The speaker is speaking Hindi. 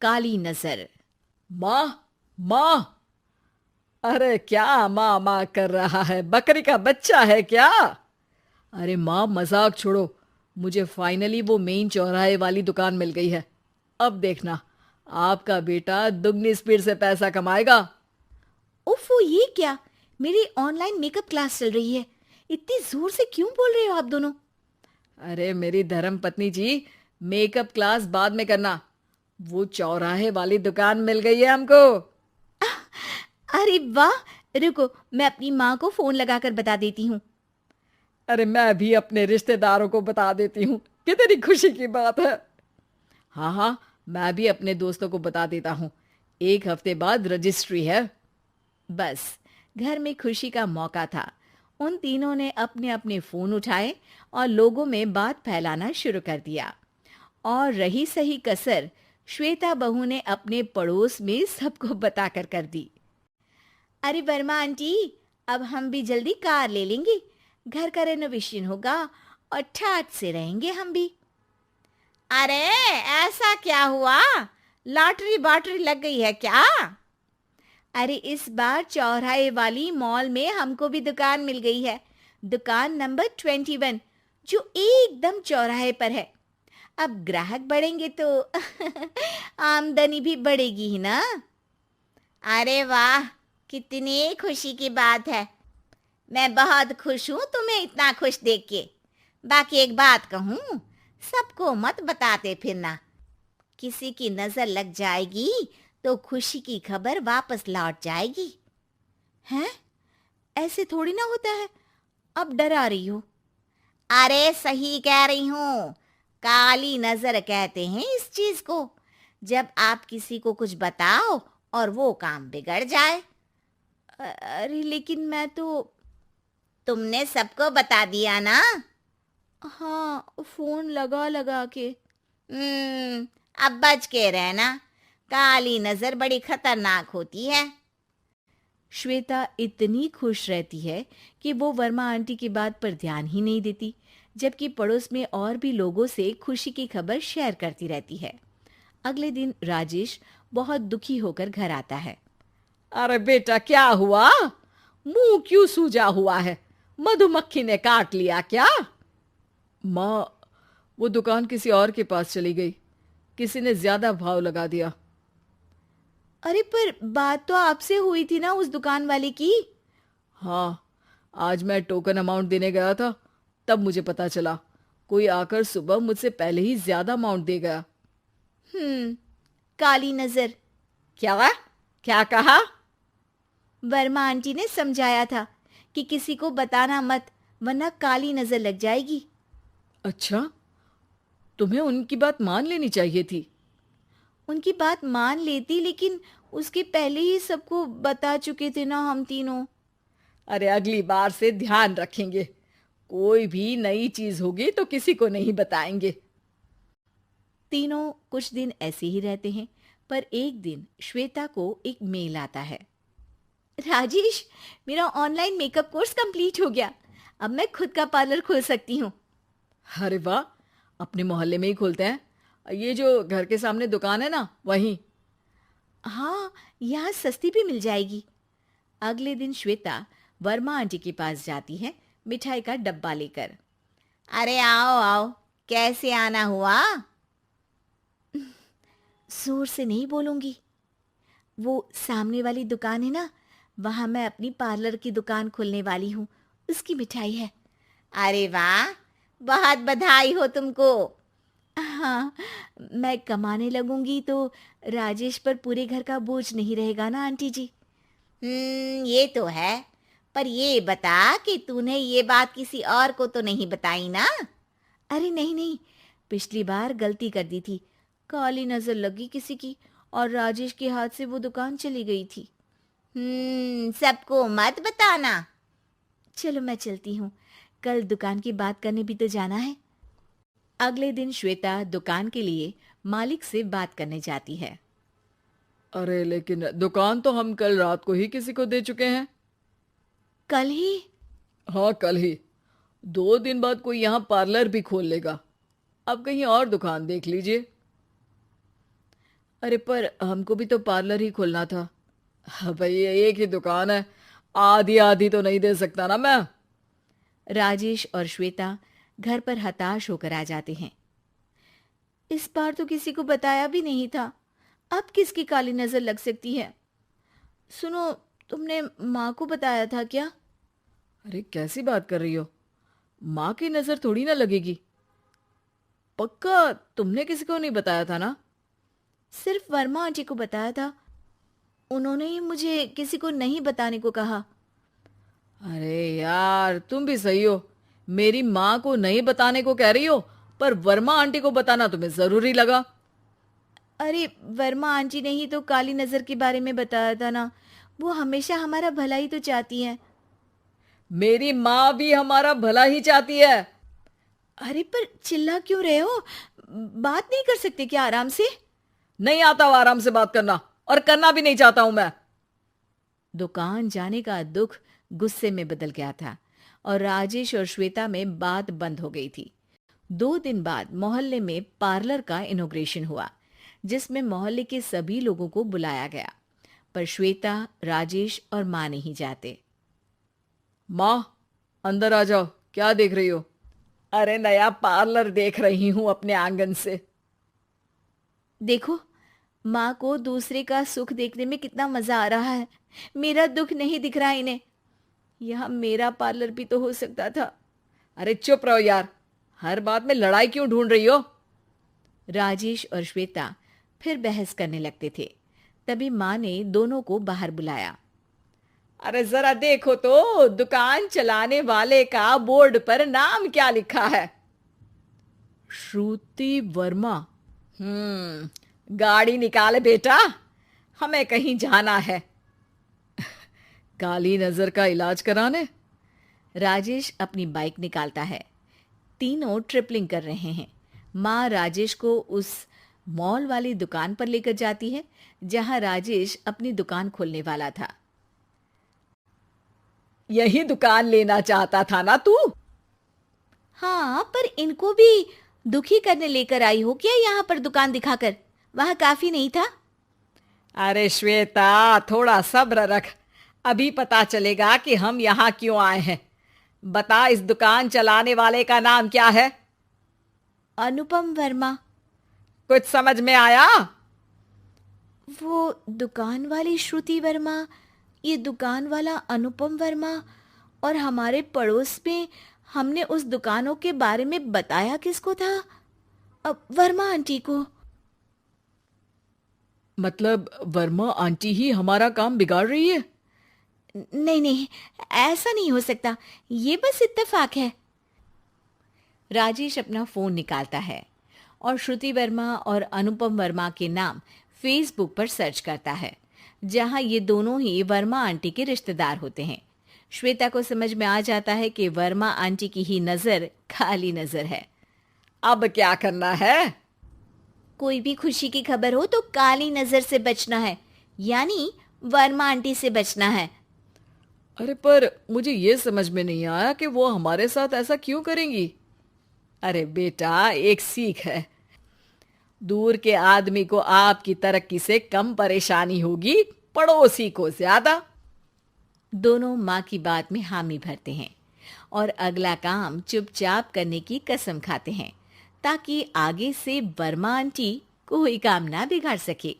काली नजर। माँ, माँ। अरे क्या माँ माँ कर रहा है? बकरी का बच्चा है क्या? अरे माँ, मजाक छोड़ो। मुझे फाइनली वो मेन चौराहे वाली दुकान मिल गई है। अब देखना, आपका बेटा दुगनी स्पीड से पैसा कमाएगा। उफ़, ये क्या? मेरी ऑनलाइन मेकअप क्लास चल रही है। इतनी जोर से क्यों बोल रहे हो आप दोनों? अरे मेरी धर्म पत्नी जी, मेकअप क्लास बाद में करना। वो चौराहे वाली दुकान मिल गई है हमको। अरे वाह! रुको, मैं अपनी माँ को फोन लगाकर बता देती हूँ। अरे मैं भी अपने रिश्तेदारों को बता देती हूँ। कितनी खुशी की बात है। हाँ हाँ, मैं भी अपने दोस्तों को बता देता हूँ। 1 हफ्ते बाद रजिस्ट्री है। बस, घर में खुशी का मौका था। उन तीनों ने अपने अपने फोन उठाए और लोगों में बात फैलाना शुरू कर दिया। और रही सही कसर श्वेता बहू ने अपने पड़ोस में सबको बताकर कर दी। अरे वर्मा आंटी, अब हम भी जल्दी कार ले लेंगे। घर का रेनोवेशन होगा और ठाट से रहेंगे हम भी। अरे, ऐसा क्या हुआ? लॉटरी बाटरी लग गई है क्या? अरे, इस बार चौराहे वाली मॉल में हमको भी दुकान मिल गई है। दुकान नंबर 21, जो एकदम चौराहे पर है। अब ग्राहक बढ़ेंगे तो आमदनी भी बढ़ेगी ही ना। अरे वाह, कितनी खुशी की बात है। मैं बहुत खुश हूँ तुम्हें इतना खुश देख के। बाकी एक बात कहूँ, सबको मत बताते फिरना। किसी की नजर लग जाएगी तो खुशी की खबर वापस लौट जाएगी। हैं? ऐसे थोड़ी ना होता है। अब डरा रही हो। अरे सही कह रही हूँ। काली नजर कहते हैं इस चीज को, जब आप किसी को कुछ बताओ और वो काम बिगड़ जाए। अरे लेकिन मैं तो। तुमने सबको बता दिया ना? हाँ, फोन लगा लगा के। अब बच के रहना। काली नजर बड़ी खतरनाक होती है। श्वेता इतनी खुश रहती है कि वो वर्मा आंटी की बात पर ध्यान ही नहीं देती, जबकि पड़ोस में और भी लोगों से खुशी की खबर शेयर करती रहती है। अगले दिन राजेश बहुत दुखी होकर घर आता है। अरे बेटा, क्या हुआ? मुंह क्यों सूजा हुआ है? मधुमक्खी ने काट लिया क्या? माँ, वो दुकान किसी और के पास चली गई। किसी ने ज्यादा भाव लगा दिया। अरे पर बात तो आपसे हुई थी ना उस दुकान वाले की। हाँ, आज मैं टोकन अमाउंट देने गया था, तब मुझे पता चला। कोई आकर सुबह मुझसे पहले ही ज्यादा अमाउंट दे गया। हम्म, काली नजर। क्या? क्या कहा? वर्मा आंटी ने समझाया था कि किसी को बताना मत, वरना काली नजर लग जाएगी। अच्छा, तुम्हें उनकी बात मान लेनी चाहिए थी। उनकी बात मान लेती, लेकिन उसके पहले ही सबको बता चुके थे ना हम तीनों। अरे अगली बार से ध्यान रखेंगे। कोई भी नई चीज होगी तो किसी को नहीं बताएंगे। तीनों कुछ दिन ऐसे ही रहते हैं, पर एक दिन श्वेता को एक मेल आता है। राजेश, मेरा ऑनलाइन मेकअप कोर्स कंप्लीट हो गया। अब मैं खुद का पार्लर खोल सकती हूँ। अरे वाह, अपने मोहल्ले में ही खोलते हैं। ये जो घर के सामने दुकान है ना, वहीं। हाँ, यहाँ सस्ती भी मिल जाएगी। अगले दिन श्वेता वर्मा आंटी के पास जाती है, मिठाई का डब्बा लेकर। अरे आओ आओ, कैसे आना हुआ? जोर से नहीं बोलूंगी। वो सामने वाली दुकान है ना, वहां मैं अपनी पार्लर की दुकान खोलने वाली हूँ। उसकी मिठाई है। अरे वाह, बहुत बधाई हो तुमको। हाँ, मैं कमाने लगूंगी तो राजेश पर पूरे घर का बोझ नहीं रहेगा ना आंटी जी। ये तो है। पर ये बता कि तूने ये बात किसी और को तो नहीं बताई ना? अरे नहीं नहीं, पिछली बार गलती कर दी थी। काली नजर लगी किसी की और राजेश के हाथ से वो दुकान चली गई थी। सबको मत बताना। चलो मैं चलती हूँ, कल दुकान की बात करने भी तो जाना है। अगले दिन श्वेता दुकान के लिए मालिक से बात करने जाती है। अरे लेकिन दुकान तो हम कल रात को ही किसी को दे चुके हैं। कल ही? हाँ, कल ही। 2 दिन बाद कोई यहाँ पार्लर भी खोल लेगा। अब कहीं और दुकान देख लीजिए। अरे पर हमको भी तो पार्लर ही खोलना था। हाँ भाई, ये एक ही दुकान है, आधी आधी तो नहीं दे सकता ना मैं। राजेश और श्वेता घर पर हताश होकर आ जाते हैं। इस बार तो किसी को बताया भी नहीं था, अब किसकी काली नजर लग सकती है। सुनो, तुमने माँ को बताया था क्या? अरे कैसी बात कर रही हो, माँ की नजर थोड़ी ना लगेगी। पक्का तुमने किसी को नहीं बताया था ना? सिर्फ वर्मा आंटी को बताया था, उन्होंने ही मुझे किसी को नहीं बताने को कहा। अरे यार, तुम भी सही हो। मेरी माँ को नहीं बताने को कह रही हो, पर वर्मा आंटी को बताना तुम्हें जरूरी लगा। अरे वर्मा आंटी ने ही तो काली नजर के बारे में बताया था ना, वो हमेशा हमारा भला ही तो चाहती हैं। मेरी माँ भी हमारा भला ही चाहती है। अरे पर चिल्ला क्यों रहे हो? बात नहीं कर सकते क्या आराम से? नहीं आता वो आराम से बात करना, और करना भी नहीं चाहता हूं मैं। दुकान जाने का दुख गुस्से में बदल गया था और राजेश और श्वेता में बात बंद हो गई थी। 2 दिन बाद मोहल्ले में पार्लर का इनॉग्रेशन हुआ, जिसमें मोहल्ले के सभी लोगों को बुलाया गया, पर श्वेता, राजेश और माँ नहीं जाते। माँ, अंदर आ जाओ, क्या देख रही हो? अरे नया पार्लर देख रही हूं अपने आंगन से। देखो, माँ को दूसरे का सुख देखने में कितना मजा आ रहा है, मेरा दुख नहीं दिख रहा इन्हें। यह मेरा पार्लर भी तो हो सकता था। अरे चुप रहो यार, हर बात में लड़ाई क्यों ढूंढ रही हो? राजेश और श्वेता फिर बहस करने लगते थे। तभी माँ ने दोनों को बाहर बुलाया। अरे जरा देखो तो, दुकान चलाने वाले का बोर्ड पर नाम क्या लिखा है? श्रुति वर्मा। गाड़ी निकाल बेटा, हमें कहीं जाना है। काली नजर का इलाज कराने? राजेश अपनी बाइक निकालता है। तीनों ट्रिपलिंग कर रहे हैं। माँ राजेश को उस मॉल वाली दुकान पर लेकर जाती है जहां राजेश अपनी दुकान खोलने वाला था। यही दुकान लेना चाहता था ना तू? हाँ, पर इनको भी दुखी करने लेकर आई हो क्या यहाँ पर दुकान दिखाकर? वहां काफी नहीं था? अरे श्वेता, थोड़ा सब्र रख, अभी पता चलेगा कि हम यहाँ क्यों आए हैं। बता, इस दुकान चलाने वाले का नाम क्या है? अनुपम वर्मा। कुछ समझ में आया? वो दुकान वाली श्रुति वर्मा, ये दुकान वाला अनुपम वर्मा, और हमारे पड़ोस में हमने उस दुकानों के बारे में बताया किसको था? अब वर्मा आंटी को। मतलब वर्मा आंटी ही हमारा काम बिगाड़ रही है? नहीं नहीं, ऐसा नहीं हो सकता, ये बस इत्तेफाक है। राजेश अपना फोन निकालता है और श्रुति वर्मा और अनुपम वर्मा के नाम फेसबुक पर सर्च करता है, जहां ये दोनों ही वर्मा आंटी के रिश्तेदार होते हैं। श्वेता को समझ में आ जाता है कि वर्मा आंटी की ही नजर खाली नजर है। अब क्या करना है? कोई भी खुशी की खबर हो तो काली नजर से बचना है, यानी वर्मा आंटी से बचना है। अरे पर मुझे ये समझ में नहीं आया कि वो हमारे साथ ऐसा क्यों करेंगी। अरे बेटा, एक सीख है, दूर के आदमी को आपकी तरक्की से कम परेशानी होगी, पड़ोसी को ज्यादा। दोनों माँ की बात में हामी भरते हैं और अगला काम चुपचाप करने की कसम खाते हैं, ताकि आगे से वर्मा आंटी कोई काम ना बिगाड़ सके।